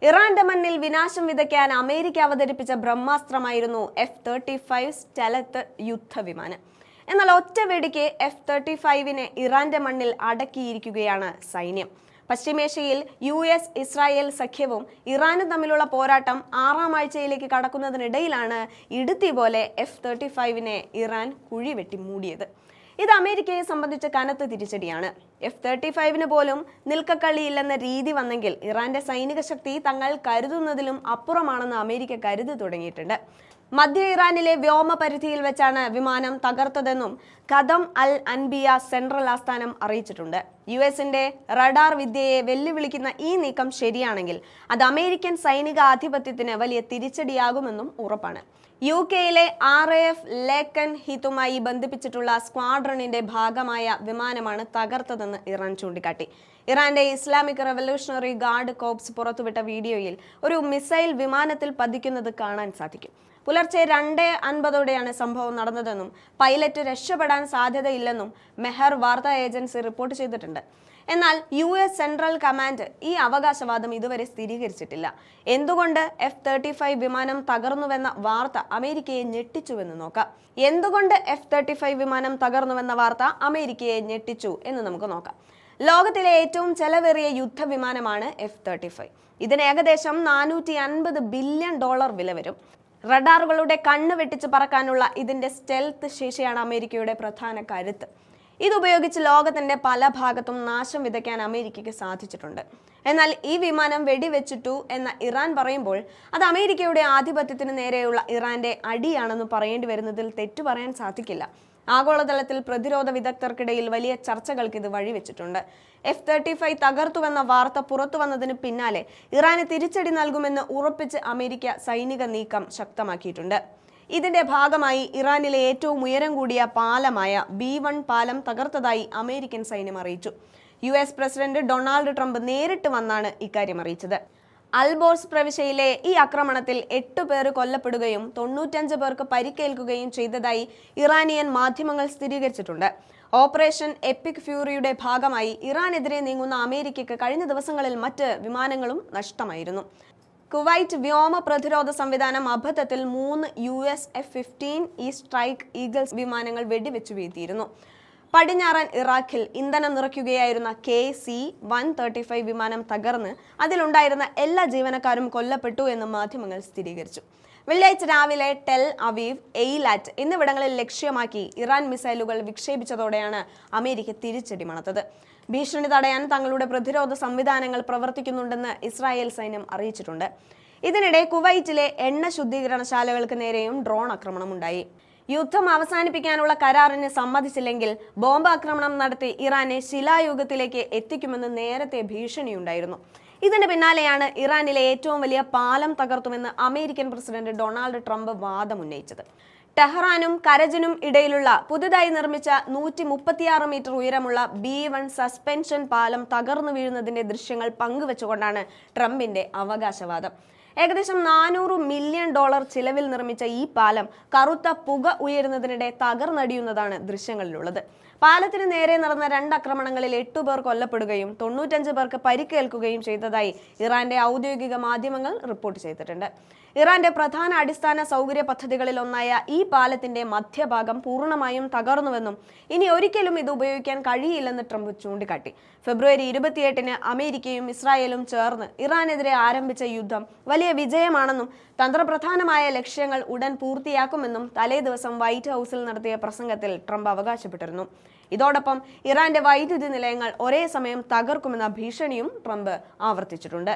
ഇറാന്റെ മണ്ണിൽ വിനാശം വിതയ്ക്കാൻ അമേരിക്ക അവതരിപ്പിച്ച ബ്രഹ്മാസ്ത്രമായിരുന്നു F-35 സ്റ്റെലത്ത് യുദ്ധവിമാനം. എന്നാൽ ഒറ്റ വെടിക്ക് F-35നെ ഇറാന്റെ മണ്ണിൽ അടക്കിയിരിക്കുകയാണ് സൈന്യം. പശ്ചിമേഷ്യയിൽ US ഇസ്രായേൽ സഖ്യവും ഇറാനും തമ്മിലുള്ള പോരാട്ടം 6ാം ആഴ്ചയിലേക്ക് കടക്കുന്നതിനിടയിലാണ് ഇടുത്തി പോലെ F-35നെ ഇറാൻ കുഴിവെട്ടി മൂടിയത്. ഇത് അമേരിക്കയെ സംബന്ധിച്ച് കനത്ത തിരിച്ചടിയാണ്. F-35ന് പോലും നിൽക്കക്കളിയില്ലെന്ന രീതി വന്നെങ്കിൽ ഇറാന്റെ സൈനിക ശക്തി തങ്ങൾ കരുതുന്നതിലും അപ്പുറമാണെന്ന് അമേരിക്ക കരുതി തുടങ്ങിയിട്ടുണ്ട്. മധ്യ ഇറാനിലെ വ്യോമ പരിധിയിൽ വെച്ചാണ് വിമാനം തകർത്തതെന്നും ഖദം അൽ അൻബിയ സെൻട്രൽ ആസ്ഥാനം അറിയിച്ചിട്ടുണ്ട്. US-ന്റെ റഡാർ വിദ്യയെ വെല്ലുവിളിക്കുന്ന ഈ നീക്കം ശരിയാണെങ്കിൽ അത് അമേരിക്കൻ സൈനിക ആധിപത്യത്തിന് വലിയ തിരിച്ചടിയാകുമെന്നും ഉറപ്പാണ്. UK-യിലെ RAF ലേക്കൻ ഹിത്തുമായി ബന്ധിപ്പിച്ചിട്ടുള്ള സ്ക്വാഡ്രണിന്റെ ഭാഗമായ വിമാനമാണ് തകർത്തതെന്ന് ഇറാൻ ചൂണ്ടിക്കാട്ടി. ഇറാന്റെ ഇസ്ലാമിക് റവല്യൂഷണറി ഗാർഡ് കോർപ്സ് പുറത്തുവിട്ട വീഡിയോയിൽ ഒരു മിസൈൽ വിമാനത്തിൽ പതിക്കുന്നത് കാണാൻ സാധിക്കും. പുലർച്ചെ 2:50ഓടെയാണ് സംഭവം നടന്നതെന്നും പൈലറ്റ് രക്ഷപ്പെടാൻ സാധ്യതയില്ലെന്നും മെഹർ വാർത്താ ഏജൻസി റിപ്പോർട്ട് ചെയ്തിട്ടുണ്ട്. എന്നാൽ US സെൻട്രൽ കമാൻഡ് ഈ അവകാശവാദം ഇതുവരെ സ്ഥിരീകരിച്ചിട്ടില്ല. എന്തുകൊണ്ട് F-35 വിമാനം തകർന്നുവെന്ന വാർത്ത അമേരിക്കയെ ഞെട്ടിച്ചുവെന്ന് നോക്കാം. എന്തുകൊണ്ട് F-35 വിമാനം തകർന്നുവെന്ന വാർത്ത അമേരിക്കയെ ഞെട്ടിച്ചു എന്ന് നമുക്ക് നോക്കാം. ലോകത്തിലെ ഏറ്റവും ചെലവേറിയ യുദ്ധവിമാനമാണ് F-35. ഇതിന് ഏകദേശം $450 ബില്യൺ വില വരും. റഡാറുകളുടെ കണ്ണ് വെട്ടിച്ച് പറക്കാനുള്ള ഇതിന്റെ സ്റ്റെൽത്ത് ശേഷിയാണ് അമേരിക്കയുടെ പ്രധാന കരുത്ത്. ഇതുപയോഗിച്ച് ലോകത്തിന്റെ പല ഭാഗത്തും നാശം വിതയ്ക്കാൻ അമേരിക്കയ്ക്ക് സാധിച്ചിട്ടുണ്ട്. എന്നാൽ ഈ വിമാനം വെടിവെച്ചിട്ടു എന്ന് ഇറാൻ പറയുമ്പോൾ അത് അമേരിക്കയുടെ ആധിപത്യത്തിന് നേരെയുള്ള ഇറാന്റെ അടിയാണെന്ന് പറയേണ്ടി വരുന്നതിൽ തെറ്റു പറയാൻ സാധിക്കില്ല. ആഗോളതലത്തിൽ പ്രതിരോധ വിദഗ്ധർക്കിടയിൽ വലിയ ചർച്ചകൾക്ക് ഇത് വഴിവെച്ചിട്ടുണ്ട്. F-35 തകർത്തുവെന്ന വാർത്ത പുറത്തു വന്നതിന് പിന്നാലെ ഇറാന് തിരിച്ചടി നൽകുമെന്ന് ഉറപ്പിച്ച് അമേരിക്ക സൈനിക നീക്കം ശക്തമാക്കിയിട്ടുണ്ട്. ഇതിന്റെ ഭാഗമായി ഇറാനിലെ ഏറ്റവും ഉയരം കൂടിയ പാലമായ B-1 പാലം തകർത്തതായി അമേരിക്കൻ സൈന്യം അറിയിച്ചു. US പ്രസിഡന്റ് ഡൊണാൾഡ് ട്രംപ് നേരിട്ട് വന്നാണ് ഇക്കാര്യം അറിയിച്ചത്. അൽബോർസ് പ്രവിശ്യയിലെ ഈ ആക്രമണത്തിൽ 8 പേർ കൊല്ലപ്പെടുകയും 95 പേർക്ക് പരിക്കേൽക്കുകയും ചെയ്തതായി ഇറാനിയൻ മാധ്യമങ്ങൾ സ്ഥിരീകരിച്ചിട്ടുണ്ട്. ഓപ്പറേഷൻ എപ്പിക് ഫ്യൂറിയുടെ ഭാഗമായി ഇറാനെതിരെ നീങ്ങുന്ന അമേരിക്കയ്ക്ക് കഴിഞ്ഞ ദിവസങ്ങളിൽ മറ്റ് വിമാനങ്ങളും നഷ്ടമായിരുന്നു. കുവൈറ്റ് വ്യോമ പ്രതിരോധ സംവിധാനം അബദ്ധത്തിൽ 3 US F-15E സ്ട്രൈക്ക് ഈഗിൾസ് വിമാനങ്ങൾ വെടിവെച്ചു വീഴ്ത്തിയിരുന്നു. പടിഞ്ഞാറൻ ഇറാഖിൽ ഇന്ധനം നിറയ്ക്കുകയായിരുന്ന KC-135 വിമാനം തകർന്ന് അതിലുണ്ടായിരുന്ന എല്ലാ ജീവനക്കാരും കൊല്ലപ്പെട്ടു എന്ന് മാധ്യമങ്ങൾ സ്ഥിരീകരിച്ചു. വെള്ളിയാഴ്ച രാവിലെ ടെൽ അവീവ്, എയിലാറ്റ് എന്നിവിടങ്ങളിൽ ലക്ഷ്യമാക്കി ഇറാൻ മിസൈലുകൾ വിക്ഷേപിച്ചതോടെയാണ് അമേരിക്ക തിരിച്ചടി മണത്തത്. ഭീഷണി തടയാൻ തങ്ങളുടെ പ്രതിരോധ സംവിധാനങ്ങൾ പ്രവർത്തിക്കുന്നുണ്ടെന്ന് ഇസ്രായേൽ സൈന്യം അറിയിച്ചിട്ടുണ്ട്. ഇതിനിടെ കുവൈറ്റിലെ എണ്ണ ശുദ്ധീകരണശാലകൾക്ക് നേരെയും ഡ്രോൺ ആക്രമണമുണ്ടായി. യുദ്ധം അവസാനിപ്പിക്കാനുള്ള കരാറിന് സമ്മതിച്ചില്ലെങ്കിൽ ബോംബ് ആക്രമണം നടത്തി ഇറാനെ ശിലായുഗത്തിലേക്ക് എത്തിക്കുമെന്ന് നേരത്തെ ഭീഷണിയുണ്ടായിരുന്നു. ഇതിന് പിന്നാലെയാണ് ഇറാനിലെ ഏറ്റവും വലിയ പാലം തകർത്തുമെന്ന് അമേരിക്കൻ പ്രസിഡന്റ് ഡൊണാൾഡ് ട്രംപ് വാദമുന്നയിച്ചത്. ടെഹ്റാനും കരജിനും ഇടയിലുള്ള പുതുതായി നിർമ്മിച്ച 136 മീറ്റർ ഉയരമുള്ള B-1 സസ്പെൻഷൻ പാലം തകർന്നു വീഴുന്നതിന്റെ ദൃശ്യങ്ങൾ പങ്കുവെച്ചുകൊണ്ടാണ് ട്രംപിന്റെ അവകാശവാദം. ഏകദേശം $400 മില്യൺ ചിലവിൽ നിർമ്മിച്ച ഈ പാലം കറുത്ത പുക ഉയരുന്നതിനിടെ തകർന്നടിയുന്നതാണ് ദൃശ്യങ്ങളിലുള്ളത്. പാലത്തിന് നേരെ നടന്ന 2 ആക്രമണങ്ങളിൽ 8 പേർ കൊല്ലപ്പെടുകയും 95 പേർക്ക് പരിക്കേൽക്കുകയും ചെയ്തതായി ഇറാന്റെ ഔദ്യോഗിക മാധ്യമങ്ങൾ റിപ്പോർട്ട് ചെയ്തിട്ടുണ്ട്. ഇറാന്റെ പ്രധാന അടിസ്ഥാന സൗകര്യ പദ്ധതികളിൽ ഒന്നായ ഈ പാലത്തിന്റെ മധ്യഭാഗം പൂർണ്ണമായും തകർന്നുവെന്നും ഇനി ഒരിക്കലും ഇത് ഉപയോഗിക്കാൻ കഴിയില്ലെന്ന് ട്രംപ് ചൂണ്ടിക്കാട്ടി. ഫെബ്രുവരി 28-ന് അമേരിക്കയും ഇസ്രായേലും ചേർന്ന് ഇറാനെതിരെ ആരംഭിച്ച യുദ്ധം വലിയ വിജയമാണെന്നും തന്ത്രപ്രധാനമായ ലക്ഷ്യങ്ങൾ ഉടൻ പൂർത്തിയാക്കുമെന്നും തലേദിവസം വൈറ്റ് ഹൗസിൽ നടത്തിയ പ്രസംഗത്തിൽ ട്രംപ് അവകാശപ്പെട്ടിരുന്നു. ഇതോടൊപ്പം ഇറാന്റെ വൈദ്യുതി നിലയങ്ങൾ ഒരേ സമയം തകർക്കുമെന്ന ഭീഷണിയും ട്രംപ് ആവർത്തിച്ചിട്ടുണ്ട്.